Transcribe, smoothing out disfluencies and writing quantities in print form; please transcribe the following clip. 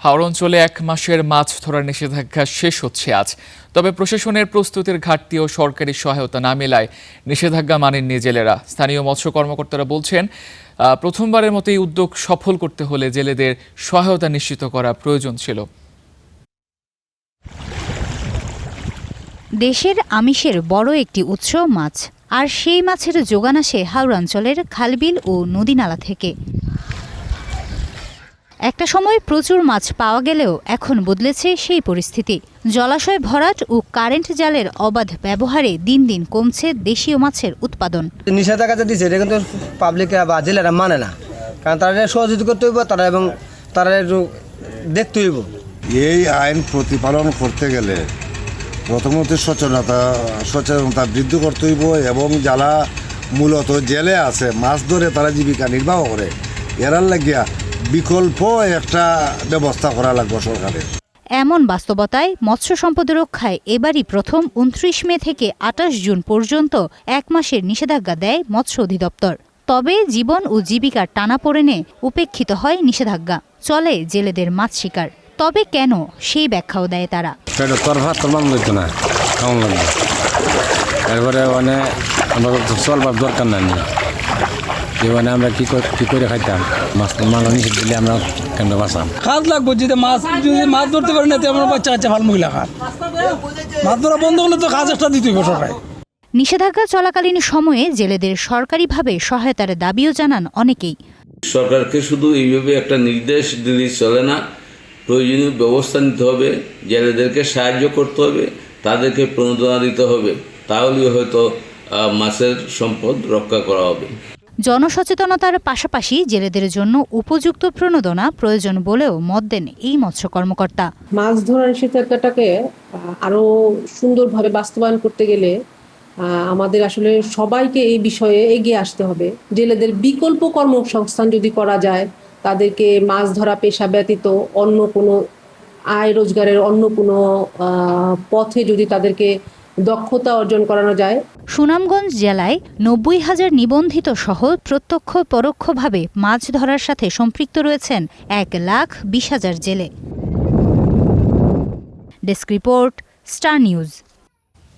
হাওড় অঞ্চলে 1 মাসের মাছ ধরার নিষেধাজ্ঞা শেষ হচ্ছে আজ। তবে প্রশাসনের প্রস্তুতির ঘাটতি ও সরকারি সহায়তা না মেলায় নিষেধাজ্ঞা মানেননি জেলেরা। স্থানীয় মৎস্য কর্মকর্তারা বলছেন, প্রথমবারের মতো এই উদ্যোগ সফল করতে হলে জেলেদের সহায়তা নিশ্চিত করা প্রয়োজন ছিল। দেশের আমিষের বড় একটি উৎস মাছ, আর সেই মাছের যোগান আসে হাওড় অঞ্চলের খালবিল ও নদীনালা থেকে। একটা সময় প্রচুর মাছ পাওয়া গেলেও এখন বদলেছে সেই পরিস্থিতি। জলাশয় ভরাট ও কারেন্ট জালের অবাধ ব্যবহারে দিন দিন কমছে দেশীয় মাছের উৎপাদন। নিষেধাজ্ঞা দিচ্ছে, এটা কিন্তু পাবলিক বা জেলেরা মানে না, কারণ তারা সহযোগিতা করতে হইব, তারা একটু দেখতে হইব। এই আইন প্রতিপালন করতে গেলে প্রথমত সচেতনতা বৃদ্ধি করতে হইব, এবং যারা মূলত জেলে আছে মাছ ধরে তারা জীবিকা নির্বাহ করে, এরার লাগিয়া বিকল্প একটা ব্যবস্থা করা লাগবে সরকারের। এমন বাস্তবতায় মৎস্য সম্পদ রক্ষায় এবারই প্রথম 29 মে থেকে 28 জুন পর্যন্ত 1 মাসের নিষেধাজ্ঞা দেয় মৎস্য অধিদপ্তর। তবে জীবন ও জীবিকার টানাপোড়েনে উপেক্ষিত হয় নিষেধাজ্ঞা, চলে জেলেদের মাছ শিকার। তবে কেন, সেই ব্যাখ্যাও দেয় তারা। চলবার দরকার নাই, জীবনে আমরা কি করে খাইতাম, মাছ মানো নিষেধ দিলে আমরা কেন বাঁচাম। খাত লাগবো, যদি মাছ ধরতে পারি না আমরা বাচ্চা কাচ্চা ভালো মহিলা খাত মাছ ধরা বন্ধ হলে তো কাজ একটা দিতে হবে সবাই। নিষেধাজ্ঞা চলাকালীন সময়ে জেলেদের সরকারিভাবে সহায়তার দাবিও জানান অনেকেই। সরকারকে শুধু এইভাবে একটা নির্দেশ দিলে চলে না, প্রয়োজনীয় ব্যবস্থা নিতে হবে, জেলেদেরকে সাহায্য করতে হবে, তাদেরকে প্রণোদনা দিতে হবে, তাহলেই হয়তো মাছের সম্পদ রক্ষা করা হবে। জনসচেতনতার পাশাপাশি জেলেদের জন্য উপযুক্ত প্রণোদনা প্রয়োজন বলেও মত দেন এই মৎস্য কর্মকর্তা। মাছ ধরার নিষেধাজ্ঞাটাকে আরো সুন্দরভাবে বাস্তবায়ন করতে গেলে আমাদের আসলে সবাইকে এই বিষয়ে এগিয়ে আসতে হবে। জেলেদের বিকল্প কর্মসংস্থান যদি করা যায়, তাদেরকে মাছ ধরা পেশা ব্যতীত অন্য কোনো আয় রোজগারের অন্য কোনো পথে যদি তাদেরকে দক্ষতা অর্জন করানো যায়। সুনামগঞ্জ জেলায় 90,000 নিবন্ধিত সহ প্রত্যক্ষ পরোক্ষভাবে মাছ ধরার সাথে সম্পৃক্ত রয়েছেন 1,20,000 জেলে। Desk report, star news.